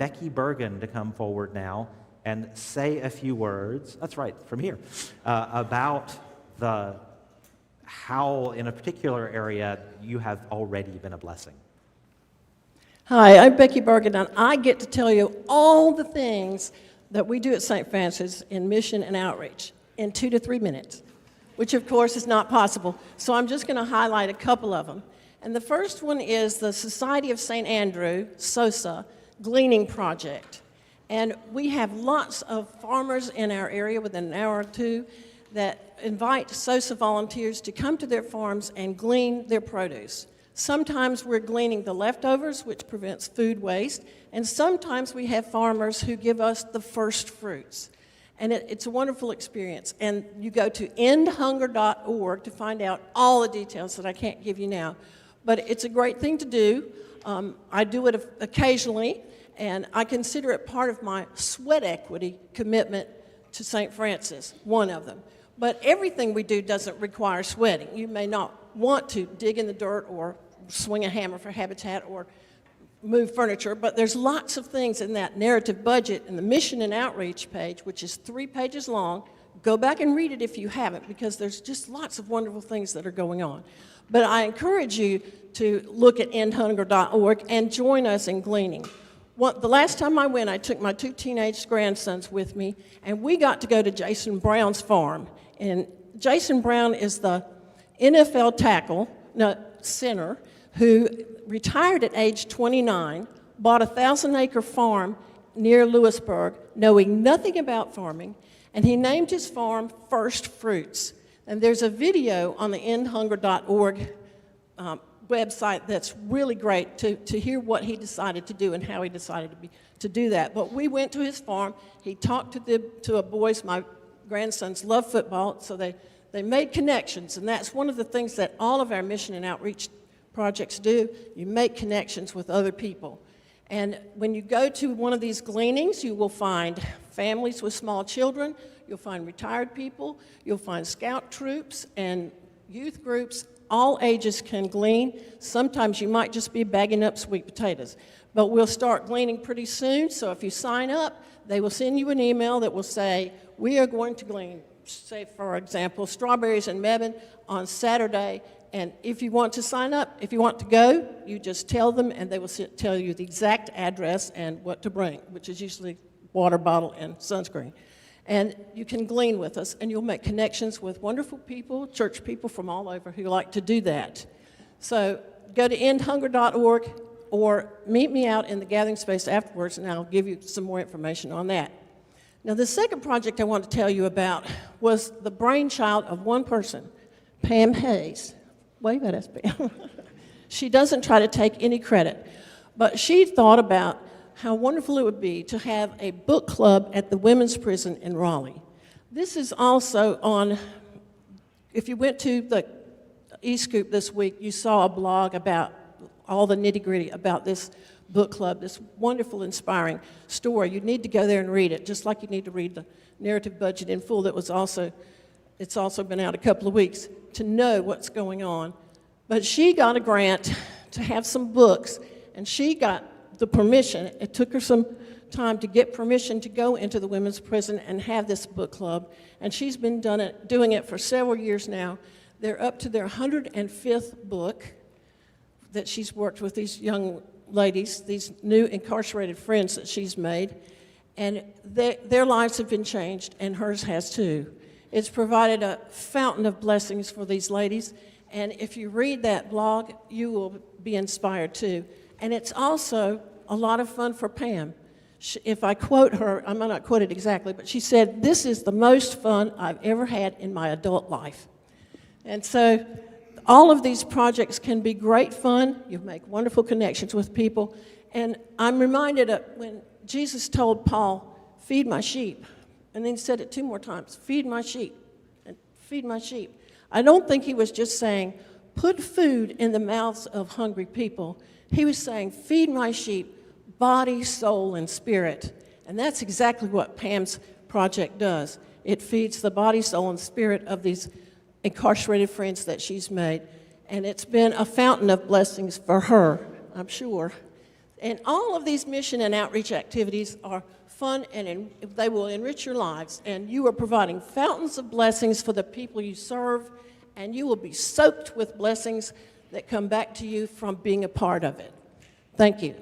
Becky Burgin to come forward now and say a few words, that's right, from here, about how in a particular area you have already been a blessing. Hi, I'm Becky Burgin, and I get to tell you all the things that we do at St. Francis in mission and outreach in 2 to 3 minutes, which of course is not possible. So I'm just going to highlight a couple of them. And the first one is the Society of St. Andrew, SOSA, Gleaning Project. And we have lots of farmers in our area within an hour or two that invite SOSA volunteers to come to their farms and glean their produce. Sometimes we're gleaning the leftovers, which prevents food waste, and sometimes we have farmers who give us the first fruits. And it's a wonderful experience. And you go to endhunger.org to find out all the details that I can't give you now. But it's a great thing to do. I do it occasionally, and I consider it part of my sweat equity commitment to St. Francis, one of them. But everything we do doesn't require sweating. You may not want to dig in the dirt or swing a hammer for habitat or move furniture, but there's lots of things in that narrative budget in the mission and outreach page, which is 3 pages long. Go back and read it if you haven't, because there's just lots of wonderful things that are going on. But I encourage you to look at endhunger.org and join us in gleaning. The last time I went, I took my 2 teenage grandsons with me, and we got to go to Jason Brown's farm. And Jason Brown is the NFL center who retired at age 29, bought a 1,000-acre farm near Lewisburg, knowing nothing about farming, and he named his farm First Fruits. And there's a video on the endhunger.org website that's really great to hear what he decided to do and how he decided to do that. But we went to his farm. He talked to a boys. My grandsons love football, so they made connections, and that's one of the things that all of our mission and outreach projects do. You make connections with other people. And when you go to one of these gleanings, you will find families with small children, you'll find retired people, you'll find scout troops and youth groups. All ages can glean. Sometimes you might just be bagging up sweet potatoes. But we'll start gleaning pretty soon, so if you sign up, they will send you an email that will say, we are going to glean, say, for example, strawberries in Mebane on Saturday. And if you want to sign up, if you want to go, you just tell them, and they will tell you the exact address and what to bring, which is usually water bottle and sunscreen. And you can glean with us, and you'll make connections with wonderful people, church people from all over who like to do that. So go to endhunger.org or meet me out in the gathering space afterwards, and I'll give you some more information on that. Now, the second project I want to tell you about was the brainchild of one person, Pam Hayes. Wave at us, Pam. She doesn't try to take any credit, but she thought about how wonderful it would be to have a book club at the women's prison in Raleigh. This is also on, if you went to the eScoop this week, you saw a blog about all the nitty-gritty about this book club, this wonderful, inspiring story. You need to go there and read it, just like you need to read the narrative budget in full that was also, it's also been out a couple of weeks, to know what's going on. But she got a grant to have some books, and she got the permission. It took her some time to get permission to go into the women's prison and have this book club, and she's been doing it for several years now. They're up to their 105th book that she's worked with these young ladies, these new incarcerated friends that she's made, and their lives have been changed, and hers has too. It's provided a fountain of blessings for these ladies, and if you read that blog, you will be inspired too. And it's also a lot of fun for Pam. If I quote her, I might not quote it exactly, but she said, "This is the most fun I've ever had in my adult life." And so all of these projects can be great fun. You make wonderful connections with people. And I'm reminded of when Jesus told Paul, "Feed my sheep," and then he said it 2 more times, "Feed my sheep," and "Feed my sheep." I don't think he was just saying, put food in the mouths of hungry people. He was saying, feed my sheep, body, soul, and spirit. And that's exactly what Pam's project does. It feeds the body, soul, and spirit of these incarcerated friends that she's made. And it's been a fountain of blessings for her, I'm sure. And all of these mission and outreach activities are fun, and they will enrich your lives. And you are providing fountains of blessings for the people you serve, and you will be soaked with blessings that come back to you from being a part of it. Thank you.